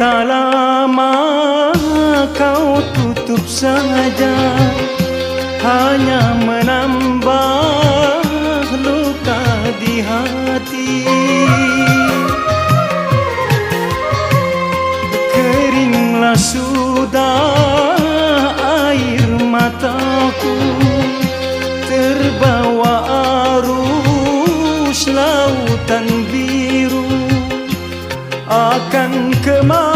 Tak lama kau tutup saja, hanya menambah luka di hati. Keringlah sudah air mataku, terbawa arus lautan biru. Akan kemana